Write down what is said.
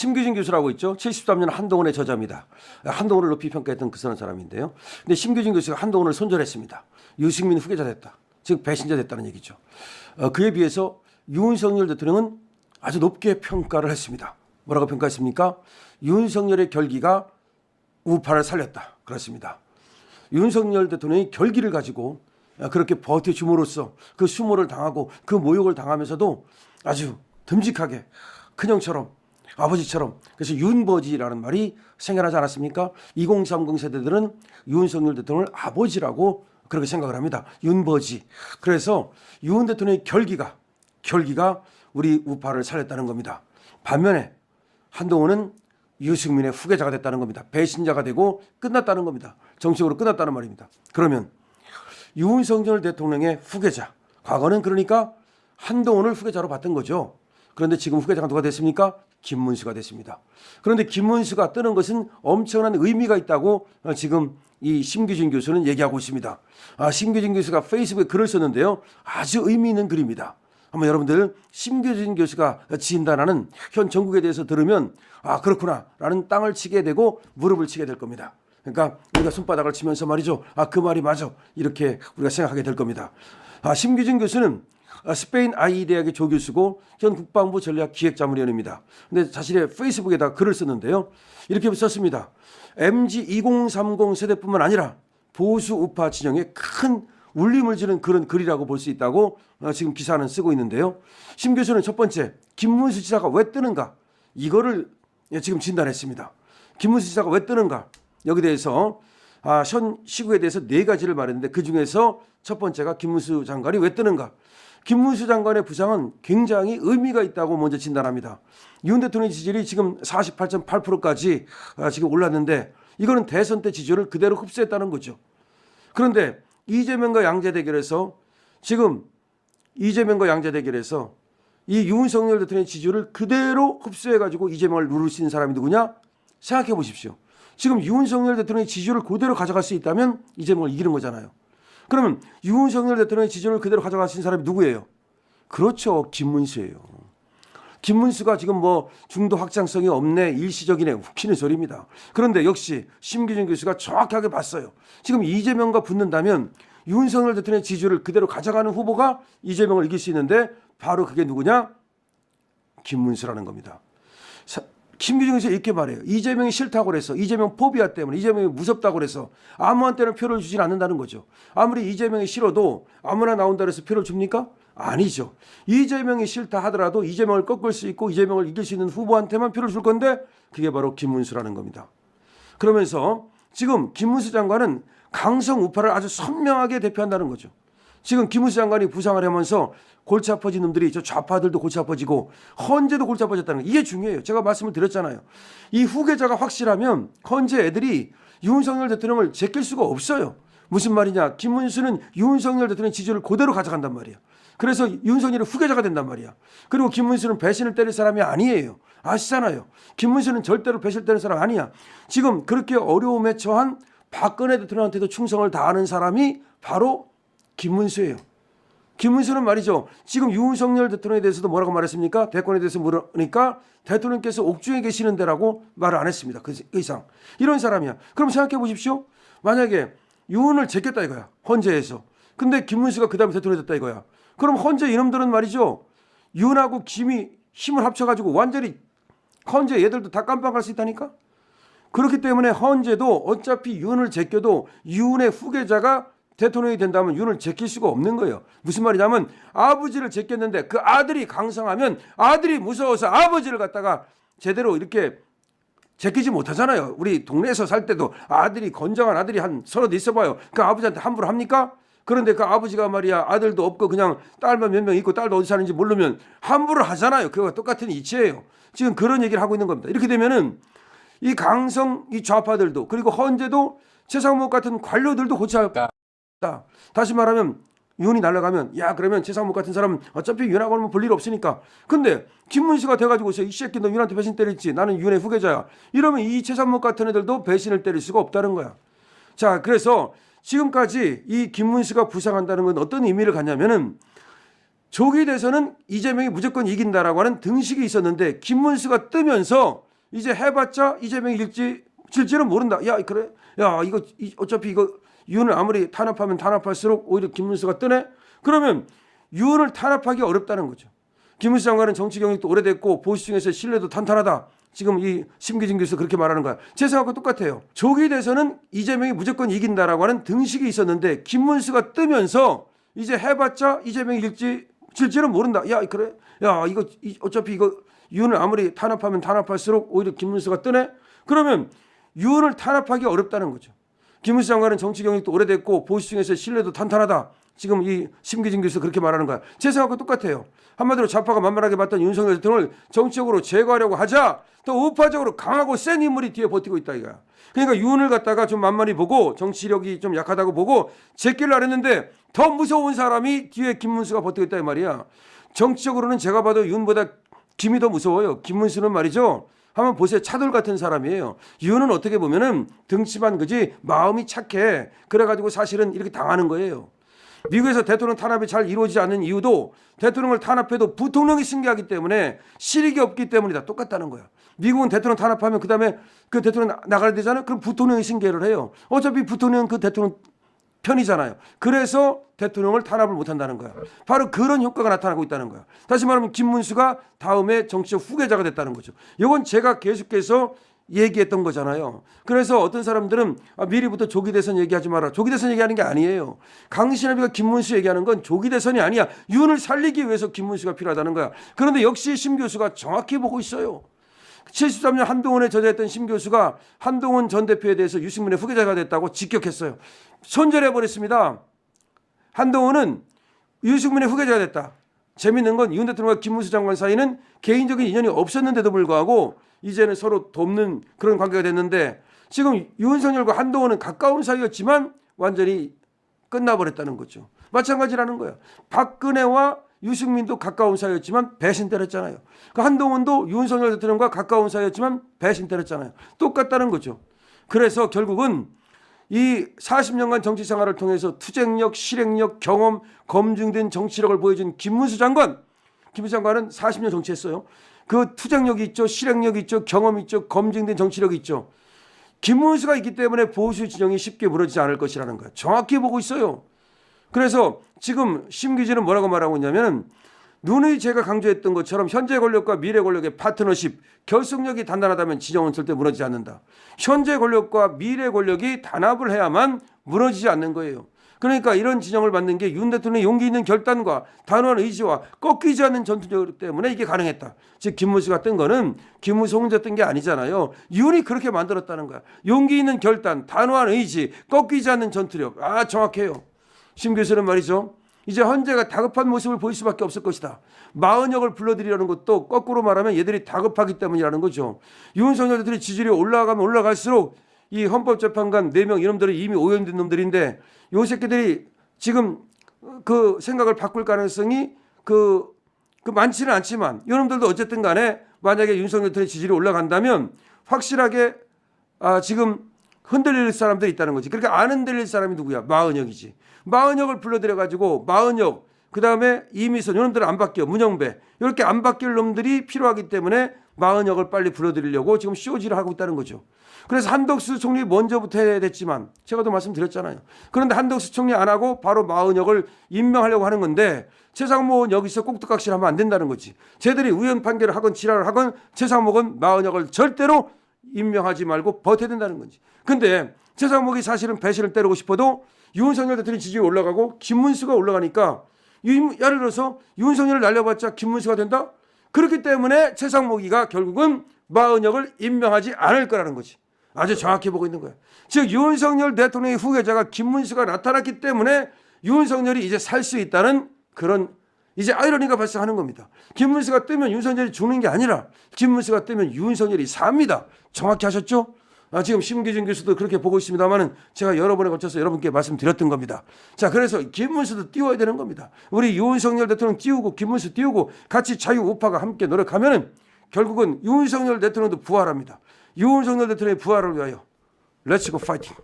심규진 교수라고 있죠. 73년 한동훈의 저자입니다. 한동훈을 높이 평가했던 그 사람인데요. 근데 심규진 교수가 한동훈을 손절했습니다. 유승민 후계자 됐다. 즉 배신자 됐다는 얘기죠. 그에 비해서 윤석열 대통령은 아주 높게 평가를 했습니다. 뭐라고 평가했습니까? 윤석열의 결기가 우파를 살렸다. 그렇습니다. 윤석열 대통령이 결기를 가지고 그렇게 버텨줌으로써 그 수모를 당하고 그 모욕을 당하면서도 아주 듬직하게 큰형처럼 아버지처럼, 그래서 윤버지라는 말이 생겨나지 않았습니까? 2030 세대들은 윤석열 대통령을 아버지라고 그렇게 생각을 합니다. 윤버지. 그래서 윤 대통령의 결기가 우리 우파를 살렸다는 겁니다. 반면에 한동훈은 유승민의 후계자가 됐다는 겁니다. 배신자가 되고 끝났다는 겁니다. 정치적으로 끝났다는 말입니다. 그러면 윤석열 대통령의 후계자, 과거는 그러니까 한동훈을 후계자로 봤던 거죠. 그런데 지금 후계자가 누가 됐습니까? 김문수가 됐습니다. 그런데 김문수가 뜨는 것은 엄청난 의미가 있다고 지금 이 심규진 교수는 얘기하고 있습니다. 심규진 교수가 페이스북에 글을 썼는데요. 아주 의미 있는 글입니다. 한번 여러분들 심규진 교수가 진단하는 현 정국에 대해서 들으면 그렇구나 라는 땅을 치게 되고 무릎을 치게 될 겁니다. 그러니까 우리가 손바닥을 치면서 말이죠. 그 말이 맞아. 이렇게 우리가 생각하게 될 겁니다. 심규진 교수는 스페인 IE 대학의 조교수고 현 국방부 전략기획자문위원입니다. 근데 자신의 페이스북에다 글을 썼는데요. 이렇게 썼습니다. MG 2030 세대뿐만 아니라 보수 우파 진영에 큰 울림을 주는 그런 글이라고 볼 수 있다고 지금 기사는 쓰고 있는데요. 심 교수는 첫 번째, 김문수 지사가 왜 뜨는가? 이거를 지금 진단했습니다. 김문수 지사가 왜 뜨는가? 여기 대해서 현 시국에 대해서 네 가지를 말했는데 그중에서 첫 번째가 김문수 장관이 왜 뜨는가? 김문수 장관의 부상은 굉장히 의미가 있다고 먼저 진단합니다. 윤 대통령 지지율이 지금 48.8%까지 지금 올랐는데 이거는 대선 때 지지율을 그대로 흡수했다는 거죠. 그런데 이재명과 양자 대결에서 이 윤석열 대통령의 지지율을 그대로 흡수해가지고 이재명을 누를 수 있는 사람이 누구냐? 생각해 보십시오. 지금 윤석열 대통령의 지지율을 그대로 가져갈 수 있다면 이재명을 이기는 거잖아요. 그러면 윤석열 대통령의 지지율을 그대로 가져가신 사람이 누구예요? 그렇죠. 김문수예요. 김문수가 지금 뭐 중도 확장성이 없네, 일시적이네, 웃기는 소리입니다. 그런데 역시 심규진 교수가 정확하게 봤어요. 지금 이재명과 붙는다면 윤석열 대통령의 지지율을 그대로 가져가는 후보가 이재명을 이길 수 있는데 바로 그게 누구냐? 김문수라는 겁니다. 심규진 교수가 이렇게 말해요. 이재명이 싫다고 그래서, 이재명 포비아 때문에, 이재명이 무섭다고 그래서 아무한테나 표를 주진 않는다는 거죠. 아무리 이재명이 싫어도 아무나 나온다 그래서 표를 줍니까? 아니죠. 이재명이 싫다 하더라도 이재명을 꺾을 수 있고 이재명을 이길 수 있는 후보한테만 표를 줄 건데 그게 바로 김문수라는 겁니다. 그러면서 지금 김문수 장관은 강성 우파를 아주 선명하게 대표한다는 거죠. 지금 김문수 장관이 부상을 하면서 골치 아파진 놈들이 저 좌파들도 골치 아파지고 헌재도 골치 아파졌다는 거, 이게 중요해요. 제가 말씀을 드렸잖아요. 이 후계자가 확실하면 헌재 애들이 윤석열 대통령을 제낄 수가 없어요. 무슨 말이냐? 김문수는 윤석열 대통령 지지율을 그대로 가져간단 말이야. 그래서 윤석열이 후계자가 된단 말이야. 그리고 김문수는 배신을 때릴 사람이 아니에요. 아시잖아요. 김문수는 절대로 배신을 때릴 사람 아니야. 지금 그렇게 어려움에 처한 박근혜 대통령한테도 충성을 다하는 사람이 바로 김문수예요. 김문수는 말이죠. 지금 윤석열 대통령에 대해서도 뭐라고 말했습니까? 대권에 대해서 물으니까 대통령께서 옥중에 계시는 데라고 말을 안 했습니다. 그 이상. 이런 사람이야. 그럼 생각해 보십시오. 만약에 윤을 제꼈다 이거야. 헌재에서. 근데 김문수가 그 다음에 대통령이 됐다 이거야. 그럼 헌재 이놈들은 말이죠. 윤하고 김이 힘을 합쳐가지고 완전히 헌재 얘들도 다 깜빡할 수 있다니까. 그렇기 때문에 헌재도 어차피 윤을 제껴도 윤의 후계자가 대통령이 된다면 윤을 제낄 수가 없는 거예요. 무슨 말이냐면 아버지를 제꼈는데 그 아들이 강성하면 아들이 무서워서 아버지를 갖다가 제대로 이렇게 제끼지 못하잖아요. 우리 동네에서 살 때도 아들이 건장한 아들이 한 서너 대 있어봐요. 그 아버지한테 함부로 합니까? 그런데 그 아버지가 말이야 아들도 없고 그냥 딸만 몇 명 있고 딸도 어디 사는지 모르면 함부로 하잖아요. 그거와 똑같은 이치예요. 지금 그런 얘기를 하고 있는 겁니다. 이렇게 되면은 이 강성 이 좌파들도 그리고 헌재도 최상목 같은 관료들도 골치 아프다. 다시 말하면 윤이 날아가면 야 그러면 최상목 같은 사람은 어차피 윤하고 하면 볼 일 없으니까. 근데 김문수가 돼가지고서 이 새끼 너 윤한테 배신 때렸지. 나는 윤의 후계자야. 이러면 이 최상목 같은 애들도 배신을 때릴 수가 없다는 거야. 자 그래서 지금까지 이 김문수가 부상한다는 건 어떤 의미를 갖냐면은 조기 대선은 이재명이 무조건 이긴다라고 하는 등식이 있었는데 김문수가 뜨면서 이제 해봤자 이재명이 질지는 모른다. 야 그래? 야 이거 어차피 이거 윤을 아무리 탄압하면 탄압할수록 오히려 김문수가 뜨네? 그러면 윤을 탄압하기 어렵다는 거죠. 김문수 장관은 정치 경력도 오래됐고 보수 중에서 신뢰도 탄탄하다. 지금 이 심기진 교수 그렇게 말하는 거야. 제 생각과 똑같아요. 조기 대선은 이재명이 무조건 이긴다라고 하는 등식이 있었는데 김문수가 뜨면서 이제 해봤자 이재명이 질지는 모른다. 야 그래? 야 이거 어차피 이거 윤을 아무리 탄압하면 탄압할수록 오히려 김문수가 뜨네? 그러면 윤을 탄압하기 어렵다는 거죠. 김문수 장관은 정치 경력도 오래됐고 보수 중에서 신뢰도 탄탄하다. 지금 이 심기진 교수 그렇게 말하는 거야. 제 생각과 똑같아요. 한마디로 좌파가 만만하게 봤던 윤석열 대통령을 정치적으로 제거하려고 하자 또 우파적으로 강하고 센 인물이 뒤에 버티고 있다 이거야. 그러니까 윤을 갖다가 좀 만만히 보고 정치력이 좀 약하다고 보고 제끼려 했는데 더 무서운 사람이 뒤에 김문수가 버티고 있다 이 말이야. 정치적으로는 제가 봐도 윤보다 김이 더 무서워요. 김문수는 말이죠. 한번 보세요. 차돌 같은 사람이에요. 윤은 어떻게 보면은 등치만 그지 마음이 착해. 그래가지고 사실은 이렇게 당하는 거예요. 미국에서 대통령 탄압이 잘 이루어지지 않는 이유도 대통령을 탄압해도 부통령이 승계하기 때문에 실익이 없기 때문이다. 똑같다는 거야. 미국은 대통령 탄압하면 그다음에 그 대통령 나가야 되잖아요. 그럼 부통령이 승계를 해요. 어차피 부통령은 그 대통령 편이잖아요. 그래서 대통령을 탄압을 못한다는 거야. 바로 그런 효과가 나타나고 있다는 거야. 다시 말하면 김문수가 다음에 정치적 후계자가 됐다는 거죠. 이건 제가 계속해서 얘기했던 거잖아요. 그래서 어떤 사람들은 미리부터 조기 대선 얘기하지 마라. 조기 대선 얘기하는 게 아니에요. 강신업이가 김문수 얘기하는 건 조기 대선이 아니야. 윤을 살리기 위해서 김문수가 필요하다는 거야. 그런데 역시 심 교수가 정확히 보고 있어요. 73년 한동훈에 저자했던 심 교수가 한동훈 전 대표에 대해서 유승민의 후계자가 됐다고 직격했어요. 손절해버렸습니다. 한동훈은 유승민의 후계자가 됐다. 재밌는 건 윤 대통령과 김문수 장관 사이는 개인적인 인연이 없었는데도 불구하고 이제는 서로 돕는 그런 관계가 됐는데 지금 윤석열과 한동훈은 가까운 사이였지만 완전히 끝나버렸다는 거죠. 마찬가지라는 거예요. 박근혜와 유승민도 가까운 사이였지만 배신 때렸잖아요. 그 한동훈도 윤석열 대통령과 가까운 사이였지만 배신 때렸잖아요. 똑같다는 거죠. 그래서 결국은 이 40년간 정치 생활을 통해서 투쟁력, 실행력, 경험, 검증된 정치력을 보여준 김문수 장관. 김문수 장관은 40년 정치했어요. 그 투쟁력이 있죠. 실행력이 있죠. 경험이 있죠. 검증된 정치력이 있죠. 김문수가 있기 때문에 보수 진영이 쉽게 무너지지 않을 것이라는 거예요. 정확히 보고 있어요. 그래서 지금 심기진은 뭐라고 말하고 있냐면 누누이 제가 강조했던 것처럼 현재 권력과 미래 권력의 파트너십, 결속력이 단단하다면 진영은 절대 무너지지 않는다. 현재 권력과 미래 권력이 단합을 해야만 무너지지 않는 거예요. 그러니까 이런 진영을 만든 게 윤 대통령의 용기 있는 결단과 단호한 의지와 꺾이지 않는 전투력 때문에 이게 가능했다. 즉 김문수가 뜬 거는 김문수 혼자 뜬 게 아니잖아요. 윤이 그렇게 만들었다는 거야. 용기 있는 결단, 단호한 의지, 꺾이지 않는 전투력. 정확해요. 심 교수는 말이죠. 이제 헌재가 다급한 모습을 보일 수밖에 없을 것이다. 마흔역을 불러들이려는 것도 거꾸로 말하면 얘들이 다급하기 때문이라는 거죠. 윤석열 대통령의 지지율이 올라가면 올라갈수록 이 헌법재판관 4명 이놈들이 이미 오염된 놈들인데 요 새끼들이 지금 그 생각을 바꿀 가능성이 많지는 않지만 이놈들도 어쨌든 간에 만약에 윤석열 대통령의 지지율이 올라간다면 확실하게 지금 흔들릴 사람들이 있다는 거지. 그러니까 안 흔들릴 사람이 누구야? 마흔역이지. 마흔역을 불러들여가지고 마흔역 그다음에 이미선 이놈들은 안 바뀌어. 문영배 이렇게 안 바뀔 놈들이 필요하기 때문에 마흔역을 빨리 불러들이려고 지금 쇼지를 하고 있다는 거죠. 그래서 한덕수 총리 먼저부터 해야 됐지만 제가 또 말씀드렸잖아요. 그런데 한덕수 총리 안 하고 바로 마흔역을 임명하려고 하는 건데 최상목은 여기서 꼭두각시를 하면 안 된다는 거지. 쟤들이 우연 판결을 하건 지랄을 하건 최상목은 마흔역을 절대로 임명하지 말고 버텨야 된다는 거지. 근데 최상목이 사실은 배신을 때리고 싶어도 윤석열 대통령 지지율이 올라가고 김문수가 올라가니까 예를 들어서 윤석열을 날려봤자 김문수가 된다? 그렇기 때문에 최상목이가 결국은 마흔역을 임명하지 않을 거라는 거지. 아주 정확히 보고 있는 거야. 즉 윤석열 대통령의 후계자가 김문수가 나타났기 때문에 윤석열이 이제 살 수 있다는 그런 이제 아이러니가 발생하는 겁니다. 김문수가 뜨면 윤석열이 죽는 게 아니라 김문수가 뜨면 윤석열이 삽니다. 정확히 하셨죠? 지금 심기진 교수도 그렇게 보고 있습니다만은 제가 여러 번에 걸쳐서 여러분께 말씀드렸던 겁니다. 자, 그래서 김문수도 띄워야 되는 겁니다. 우리 윤석열 대통령 띄우고 김문수 띄우고 같이 자유우파가 함께 노력하면은 결국은 윤석열 대통령도 부활합니다. 윤석열 대통령의 부활을 위하여 렛츠고 파이팅.